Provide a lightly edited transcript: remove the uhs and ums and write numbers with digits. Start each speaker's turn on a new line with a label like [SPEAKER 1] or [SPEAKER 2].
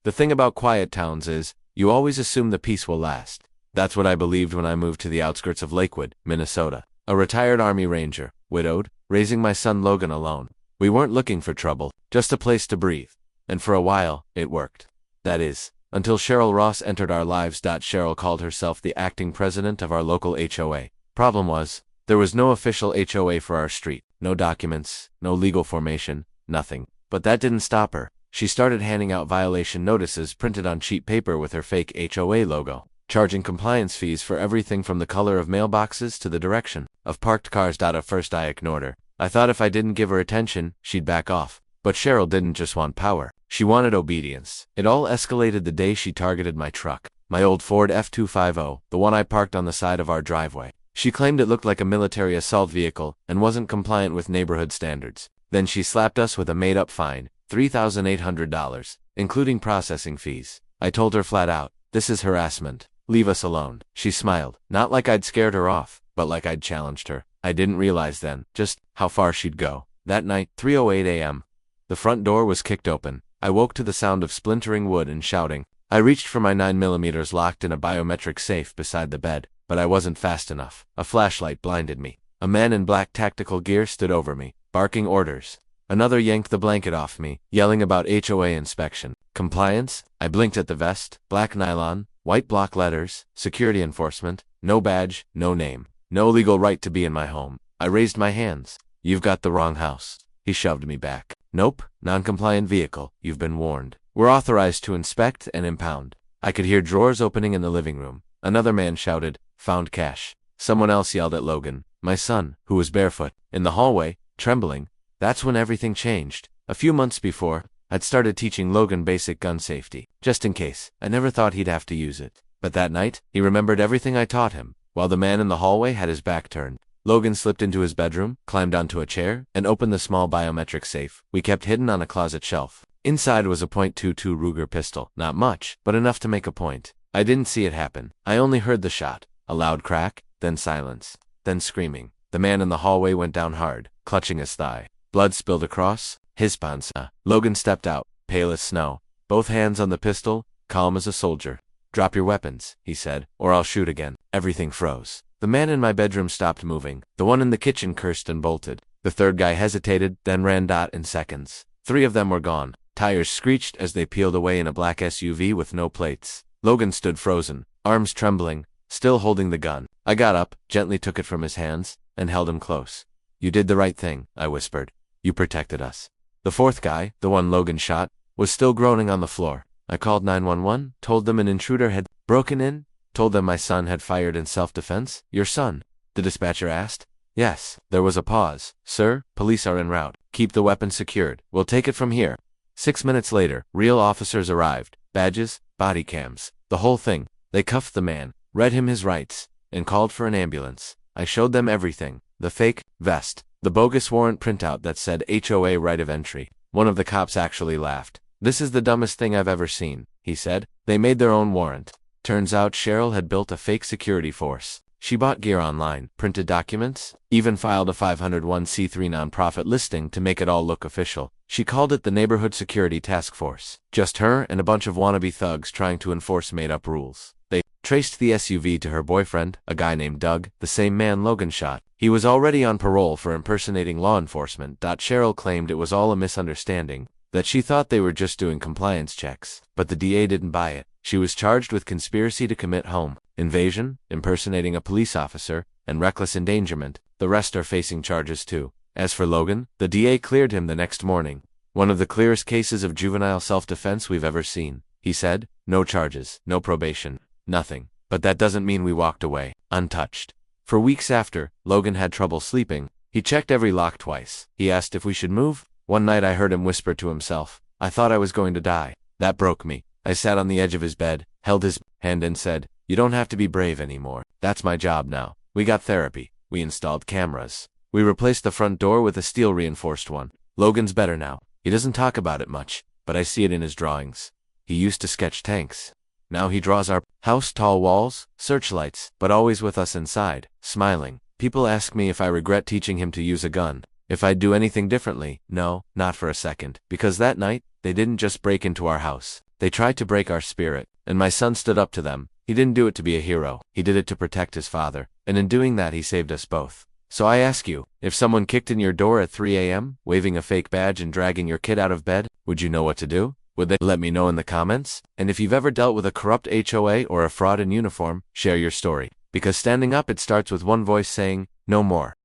[SPEAKER 1] The thing about quiet towns is, you always assume the peace will last. That's what I believed when I moved to the outskirts of Lakewood, Minnesota. A retired Army Ranger, widowed, raising my son Logan alone. We weren't looking for trouble, just a place to breathe. And for a while, it worked. That is, until Cheryl Ross entered our lives. Cheryl called herself the acting president of our local HOA. Problem was, there was no official HOA for our street, no documents, no legal formation, nothing. But that didn't stop her. She started handing out violation notices printed on cheap paper with her fake HOA logo, charging compliance fees for everything from the color of mailboxes to the direction of parked cars. At first I ignored her. I thought if I didn't give her attention, she'd back off. But Cheryl didn't just want power. She wanted obedience. It all escalated the day she targeted my truck, my old Ford F-250, the one I parked on the side of our driveway. She claimed it looked like a military assault vehicle and wasn't compliant with neighborhood standards. Then she slapped us with a made-up fine, $3,800, including processing fees. I told her flat out, "This is harassment. Leave us alone." She smiled, not like I'd scared her off, but like I'd challenged her. I didn't realize then just how far she'd go. That night, 3:08 a.m., the front door was kicked open. I woke to the sound of splintering wood and shouting. I reached for my 9mm locked in a biometric safe beside the bed, but I wasn't fast enough. A flashlight blinded me. A man in black tactical gear stood over me, barking orders. Another yanked the blanket off me, yelling about HOA inspection. Compliance? I blinked at the vest, black nylon, white block letters, security enforcement, no badge, no name, no legal right to be in my home. I raised my hands. "You've got the wrong house." He shoved me back. "Nope, non-compliant vehicle, you've been warned. We're authorized to inspect and impound." I could hear drawers opening in the living room. Another man shouted, "Found cash." Someone else yelled at Logan, my son, who was barefoot, in the hallway, trembling. That's when everything changed. A few months before, I'd started teaching Logan basic gun safety, just in case. I never thought he'd have to use it. But that night, he remembered everything I taught him, while the man in the hallway had his back turned. Logan slipped into his bedroom, climbed onto a chair, and opened the small biometric safe we kept hidden on a closet shelf. Inside was a .22 Ruger pistol. Not much, but enough to make a point. I didn't see it happen. I only heard the shot. A loud crack, then silence, then screaming. The man in the hallway went down hard, clutching his thigh. Blood spilled across his panza. Logan stepped out, pale as snow, both hands on the pistol, calm as a soldier. "Drop your weapons," he said, "or I'll shoot again." Everything froze. The man in my bedroom stopped moving. The one in the kitchen cursed and bolted. The third guy hesitated, then ran. In seconds, 3 of them were gone. Tires screeched as they peeled away in a black SUV with no plates. Logan stood frozen, arms trembling, still holding the gun. I got up, gently took it from his hands, and held him close. "You did the right thing," I whispered. "You protected us." The fourth guy, the one Logan shot, was still groaning on the floor. I called 911, told them an intruder had broken in, told them my son had fired in self-defense. "Your son?" the dispatcher asked. "Yes." There was a pause. "Sir, police are en route. Keep the weapon secured. We'll take it from here." 6 minutes later, real officers arrived. Badges, body cams, the whole thing. They cuffed the man, read him his rights, and called for an ambulance. I showed them everything. The fake vest, the bogus warrant printout that said HOA right of entry. One of the cops actually laughed. "This is the dumbest thing I've ever seen," he said. "They made their own warrant." Turns out Cheryl had built a fake security force. She bought gear online, printed documents, even filed a 501c3 nonprofit listing to make it all look official. She called it the Neighborhood Security Task Force. Just her and a bunch of wannabe thugs trying to enforce made-up rules. They traced the SUV to her boyfriend, a guy named Doug, the same man Logan shot. He was already on parole for impersonating law enforcement. Cheryl claimed it was all a misunderstanding, that she thought they were just doing compliance checks. But the DA didn't buy it. She was charged with conspiracy to commit home invasion, impersonating a police officer, and reckless endangerment. The rest are facing charges too. As for Logan, the DA cleared him the next morning. "One of the clearest cases of juvenile self-defense we've ever seen," he said. "No charges, no probation, nothing." But that doesn't mean we walked away untouched. For weeks after, Logan had trouble sleeping. He checked every lock twice. He asked if we should move. One night I heard him whisper to himself, "I thought I was going to die." That broke me. I sat on the edge of his bed, held his hand and said, "You don't have to be brave anymore. That's my job now." We got therapy. We installed cameras. We replaced the front door with a steel-reinforced one. Logan's better now. He doesn't talk about it much, but I see it in his drawings. He used to sketch tanks. Now he draws our house, tall walls, searchlights, but always with us inside, smiling. People ask me if I regret teaching him to use a gun. If I'd do anything differently, no, not for a second. Because that night, they didn't just break into our house. They tried to break our spirit, and my son stood up to them. He didn't do it to be a hero, he did it to protect his father, and in doing that he saved us both. So I ask you, if someone kicked in your door at 3 a.m., waving a fake badge and dragging your kid out of bed, would you know what to do? Would they? Let me know in the comments. And if you've ever dealt with a corrupt HOA or a fraud in uniform, share your story. Because standing up, it starts with one voice saying, no more.